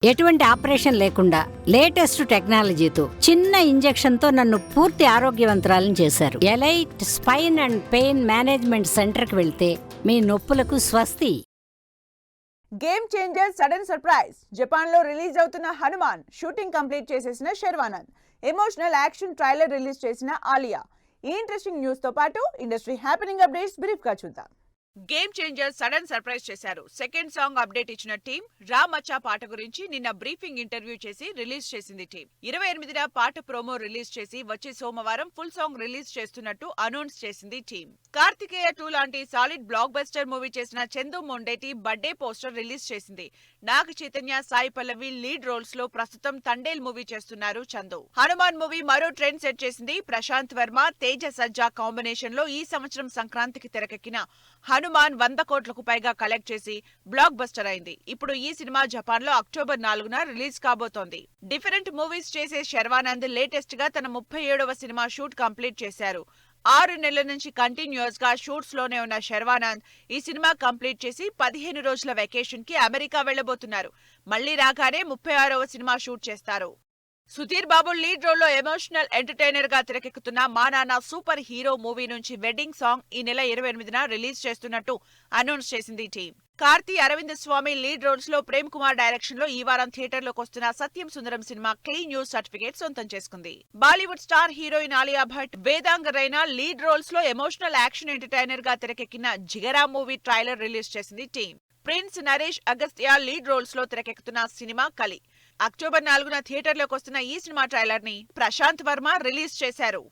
ఎటువంటి ఆపరేషన్ లేకుండా లేటెస్ట్ టెక్నాలజీతో చిన్న ఇంజెక్షన్ తో నన్ను పూర్తి ఆరోగ్యవంతురాలను చేశారు. Elite spine and pain management centre కి వెళ్తే మీ నొప్పులకు స్వస్తి. Game changer sudden surprise. Japan లో రిలీజ్ అవుతున్న హనుమాన్ షూటింగ్ కంప్లీట్ చేసేసిన Sharwanand, emotional action trailer release చేసిన ఆలియా. ఈ ఇంట్రెస్టింగ్ న్యూస్ తో పాటు ఇండస్ట్రీ హ్యాపెనింగ్ అప్డేట్స్ బ్రీఫ్ గా చూద్దాం. గేమ్ చేంజర్ సడన్ సర్ప్రైజ్ చేశారు. సెకండ్ సాంగ్ అప్డేట్ ఇచ్చిన టీం రామచ్చా పాట గురించి నిన్న బ్రీఫింగ్ ఇంటర్వ్యూ చేసి రిలీజ్ చేసింది టీం. 28న పాట ప్రోమో రిలీజ్ చేసి వచ్చే సోమవారం ఫుల్ సాంగ్ రిలీజ్ చేస్తున్నట్టు అనౌన్స్ చేసింది టీం. కార్తికేయ 2 లాంటి సాలిడ్ బ్లాక్ బస్టర్ మూవీ చేసిన Chandu Mondeti birthday poster release చేసింది. నాగ చైతన్య, సాయి పల్లవి లీడ్ రోల్స్ లో ప్రస్తుతం తండేల్ మూవీ చేస్తున్నారు చందు. హనుమాన్ మూవీ మరో ట్రెండ్ సెట్ చేసింది. ప్రశాంత్ వర్మ, తేజ సజ్జా కాంబినేషన్ లో ఈ సంవత్సరం సంక్రాంతికి తెరకెక్కిన హనుమాన్ 100 కోట్లకు పైగా కలెక్ట్ చేసి బ్లాక్ బస్టర్ అయింది. ఇప్పుడు ఈ సినిమా జపాన్ లో అక్టోబర్ 4న రిలీజ్ కాబోతోంది. డిఫరెంట్ మూవీస్ చేసే శర్వానంద్ లేటెస్ట్ గా తన 37వ సినిమా షూట్ కంప్లీట్ చేశారు. 6 నెలల నుంచి కంటిన్యూస్ గా షూట్స్ లోనే ఉన్న శర్వానంద్ ఈ సినిమా కంప్లీట్ చేసి 15 రోజుల వెకేషన్ కి అమెరికా వెళ్లబోతున్నారు. మళ్లీ రాగానే 36వ సినిమా షూట్ చేస్తారు. సుధీర్ బాబు లీడ్ రోల్ లో ఎమోషనల్ ఎంటర్టైనర్ గా తెరకెక్కుతున్న Maa Nanna super hero movie నుంచి వెడ్డింగ్ సాంగ్ ఈ నెల 28న రిలీజ్ చేస్తున్నట్టు అనౌన్స్ చేసింది team. Karthi, Arvind Swamy lead roles లో ప్రేమ్ కుమార్ డైరెక్షన్ లో ఈ వారం థియేటర్లోకి వస్తున్న Satyam Sundaram cinema clean news certificate సొంతం చేసుకుంది. Bollywood star heroine Alia Bhatt, Vedang Raina lead roles లో ఎమోషనల్ యాక్షన్ ఎంటర్టైనర్ గా తెరకెక్కిన జిగరా మూవీ ట్రైలర్ రిలీజ్ చేసింది టీం. ప్రిన్స్ నరేష్ అగస్త్య లీడ్ రోల్స్ లో తెరకెక్కుతున్న సినిమా కలి. అక్టోబర్ 4న థియేటర్లోకి వస్తున్న ఈ సినిమా ట్రైలర్ ని ప్రశాంత్ వర్మ రిలీజ్ చేశారు.